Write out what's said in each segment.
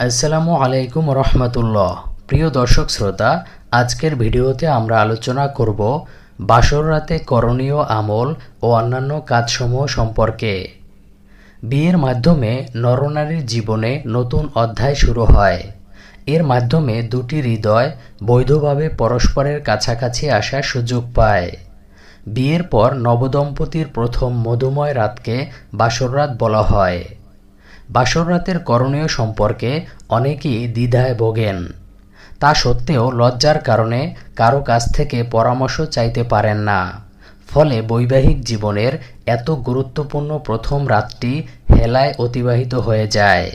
আসসালামু আলাইকুম রহমতুল্লাহ। প্রিয় দর্শক শ্রোতা, আজকের ভিডিওতে আমরা আলোচনা করব বাসর রাতে করণীয় আমল ও অন্যান্য কাজসমূহ সম্পর্কে। বিয়ের মাধ্যমে নরনারীর জীবনে নতুন অধ্যায় শুরু হয়। এর মাধ্যমে দুটি হৃদয় বৈধভাবে পরস্পরের কাছাকাছি আসার সুযোগ পায়। বিয়ের পর নবদম্পতির প্রথম মধুময় রাতকে বাসর রাত বলা হয়। বাসর রাতের করণীয় সম্পর্কে অনেকেই দ্বিধায় ভোগেন। তা সত্ত্বেও লজ্জার কারণে কারো কাছ থেকে পরামর্শ চাইতে পারেন না। ফলে বৈবাহিক জীবনের এত গুরুত্বপূর্ণ প্রথম রাতটি হেলায় অতিবাহিত হয়ে যায়।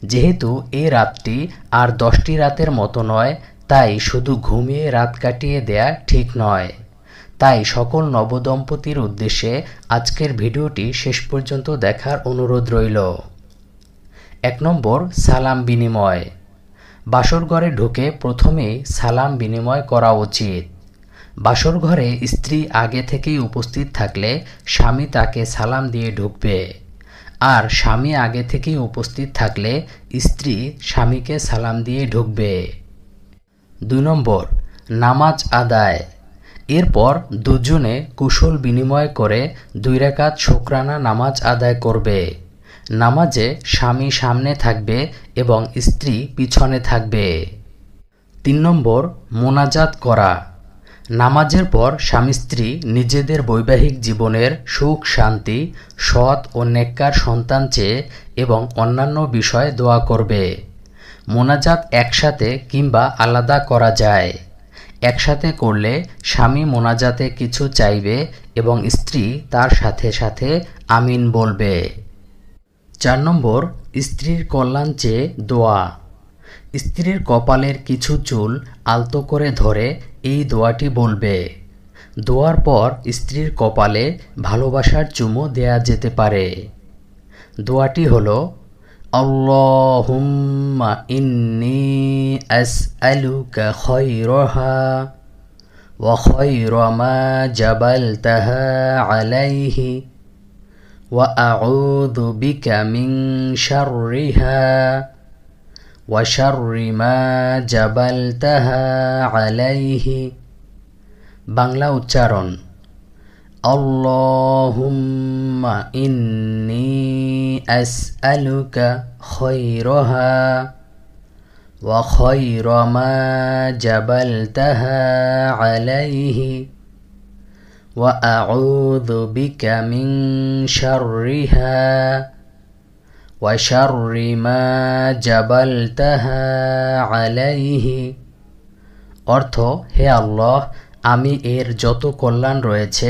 যেহেতু এই রাতটি আর 10টি রাতের মতো নয়, তাই শুধু ঘুমিয়ে রাত কাটিয়ে দেয়া ঠিক নয়। তাই সকল নবদম্পতির উদ্দেশ্যে আজকের ভিডিওটি শেষ পর্যন্ত দেখার অনুরোধ রইল। 1 নম্বর, সালাম বিনিময়। বাসর ঘরে ঢুকে প্রথমেই সালাম বিনিময় করা উচিত। বাসর ঘরে স্ত্রী আগে থেকেই উপস্থিত থাকলে স্বামী তাকে সালাম দিয়ে ঢুকবে, আর স্বামী আগে থেকেই উপস্থিত থাকলে স্ত্রী স্বামীকে সালাম দিয়ে ঢুকবে। 2 নম্বর, নামাজ আদায়। এরপর দুজনে কুশল বিনিময় করে 2 রাকাত শুকরানা নামাজ আদায় করবে। নামাজে স্বামী সামনে থাকবে এবং স্ত্রী পিছনে থাকবে। 3 নম্বর, মোনাজাত করা। নামাজের পর স্বামী স্ত্রী নিজেদের বৈবাহিক জীবনের সুখ শান্তি, সৎ ও নেককার সন্তান চেয়ে এবং অন্যান্য বিষয়ে দোয়া করবে। মোনাজাত একসাথে কিংবা আলাদা করা যায়। একসাথে করলে স্বামী মোনাজাতে কিছু চাইবে এবং স্ত্রী তার সাথে সাথে আমিন বলবে। 4 নম্বর, স্ত্রীর কল্যাণ চেয়ে দোয়া। স্ত্রীর কপালের কিছু চুল আলতো করে ধরে এই দোয়াটি বলবে। দোয়ার পর স্ত্রীর কপালে ভালোবাসার চুমু দেয়া যেতে পারে। দোয়াটি হলো, আল্লাহুম্মা ইন্নী আসআলুকা খায়রাহা ওয়া খায়রা মা জাবালতাহা আলাইহি ওয়া আউযু বিকা মিন শাররিহা ওয়া শাররি মা জাবালতাহা আলাইহি। বাংলা উচ্চারণ, আল্লাহুম্মা ইন্নী আসআলুকা খায়রাহা ওয়া খায়রা মা জাবালতাহা আলাইহি ওয়া আউযু বিকা মিন শাররিহা ওয়া শাররি মা জাবালতাহা আলাইহি। অর্থ, হে আল্লাহ, আমি এর যত কল্যাণ রয়েছে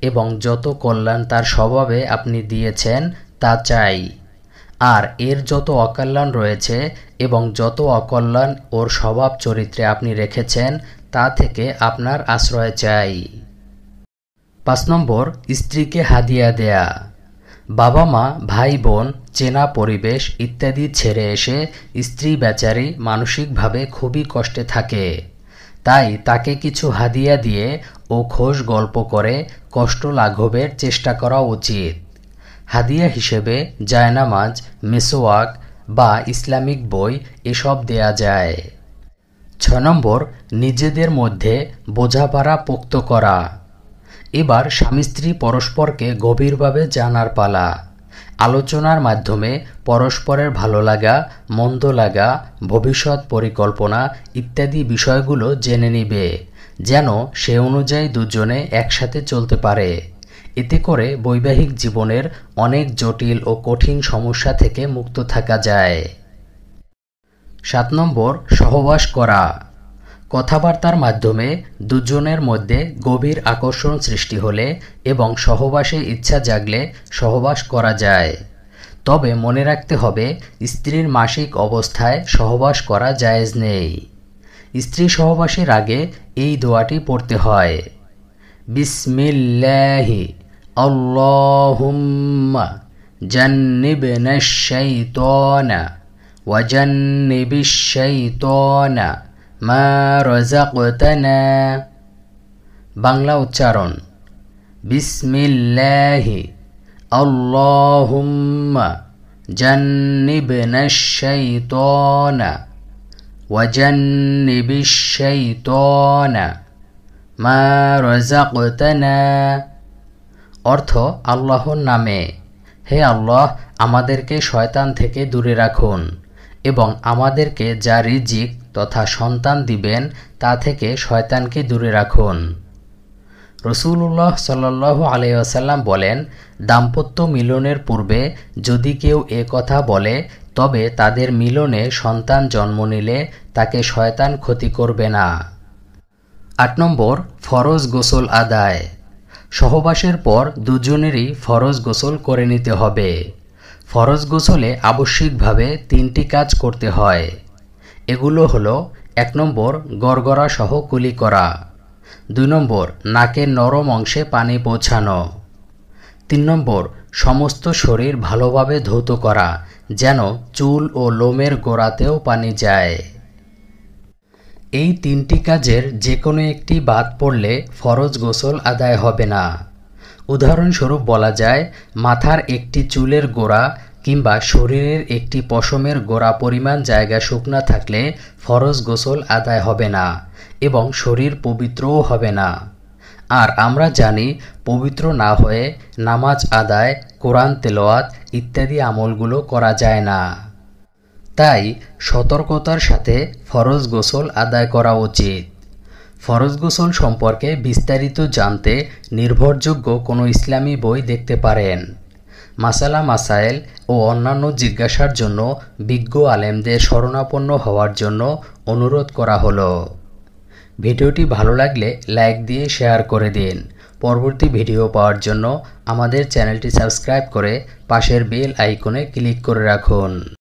এবং যত কল্যাণ তার স্বভাবে আপনি দিয়েছেন তা চাই, আর এর যত অকল্যাণ রয়েছে এবং যত অকল্যাণ ওর স্বভাব চরিত্রে আপনি রেখেছেন তা থেকে আপনার আশ্রয় চাই। 5 নম্বর, স্ত্রীকে হাদিয়া দেয়া। বাবা মা, ভাই বোন, চেনা পরিবেশ ইত্যাদি ছেড়ে এসে স্ত্রী বেচারি মানসিকভাবে খুবই কষ্টে থাকে। তাই তাকে কিছু হাদিয়া দিয়ে ও খোশ গল্প করে কষ্ট লাঘবের চেষ্টা করা উচিত। হাদিয়া হিসেবে জায়নামাজ, মেসোয়াক বা ইসলামিক বই এসব দেয়া যায়। 6 নম্বর, নিজেদের মধ্যে বোঝাপড়া পোক্ত করা। এবার স্বামী স্ত্রী পরস্পরকে গভীরভাবে জানার পালা। আলোচনার মাধ্যমে পরস্পরের ভালো লাগা, মন্দ লাগা, ভবিষ্যৎ পরিকল্পনা ইত্যাদি বিষয়গুলো জেনে নিবে, যেন সে অনুযায়ী দুজনে একসাথে চলতে পারে। এতে করে বৈবাহিক জীবনের অনেক জটিল ও কঠিন সমস্যা থেকে মুক্ত থাকা যায়। 7 নম্বর, সহবাস করা। কথাবার্তার মাধ্যমে দুজনের মধ্যে গভীর আকর্ষণ সৃষ্টি হলে এবং সহবাসে ইচ্ছা জাগলে সহবাস করা যায়। তবে মনে রাখতে হবে, স্ত্রীর মাসিক অবস্থায় সহবাস করা জায়েজ নেই। স্ত্রী সহবাসের আগে এই দোয়াটি পড়তে হয়, বিসমিল্লাহি আল্লাহুম্মা জান্নিবনাশ শাইতানা ওয়া জান্নিবিশ শাইতানা মা রাযাকতানা। বাংলা উচ্চারণ, বিসমিল্লাহি আল্লাহুম্মা জান্নিবনাশ শাইতানা ওয়াজান্নিবিশ শাইতানা মা রাযাকতানা। অর্থ আল্লাহর নামে, হে আল্লাহ আমাদেরকে শয়তান থেকে দূরে রাখুন এবং আমাদেরকে যা রিজিক তথা সন্তান দিবেন তা থেকে শয়তানকে দূরে রাখুন। রাসূলুল্লাহ সাল্লাল্লাহু আলাইহি ওয়াসাল্লাম বলেন, দাম্পত্য মিলনের পূর্বে যদি কেউ এ কথা বলে তবে তাদের মিলনে সন্তান জন্ম নিলে তাকে শয়তান ক্ষতি করবে না। 8 নম্বর, ফরজ গোসল আদায়। সহবাসের পর দুজনেরই ফরজ গোসল করে নিতে হবে। ফরজ গোসলে আবশ্যিকভাবে 3টি কাজ করতে হয়। এগুলো হলো: 1 নম্বর, গড়গড়া সহ কুলি করা। 2 নম্বর, নাকের নরম অংশে পানি পৌঁছানো। 3 নম্বর, সমস্ত শরীর ভালোভাবে ধৌত করা, যেন চুল ও লোমের গোড়াতেও পানি যায়। এই 3টি কাজের যে কোনো একটি বাদ পড়লে ফরজ গোসল আদায় হবে না। উদাহরণস্বরূপ বলা যায়, মাথার একটি চুলের গোড়া কিংবা শরীরের একটি পশমের গোড়া পরিমাণ জায়গা শুকনা থাকলে ফরজ গোসল আদায় হবে না এবং শরীর পবিত্রও হবে না। আর আমরা জানি, পবিত্র না হয়ে নামাজ আদায়, কোরআন তেলাওয়াত ইত্যাদি আমলগুলো করা যায় না। তাই সতর্কতার সাথে ফরজ গোসল আদায় করা উচিত। ফরজ গোসল সম্পর্কে বিস্তারিত জানতে নির্ভরযোগ্য কোনো ইসলামী বই দেখতে পারেন। মাসালা মাসাইল ও অন্যান্য জিজ্ঞাসার জন্য বিজ্ঞ আলেমদের শরণাপন্ন হওয়ার জন্য অনুরোধ করা হলো। ভিডিওটি ভালো লাগলে লাইক দিয়ে শেয়ার করে দিন। পরবর্তী ভিডিও পাওয়ার জন্য আমাদের চ্যানেলটি সাবস্ক্রাইব করে পাশের বেল আইকনে ক্লিক করে রাখুন।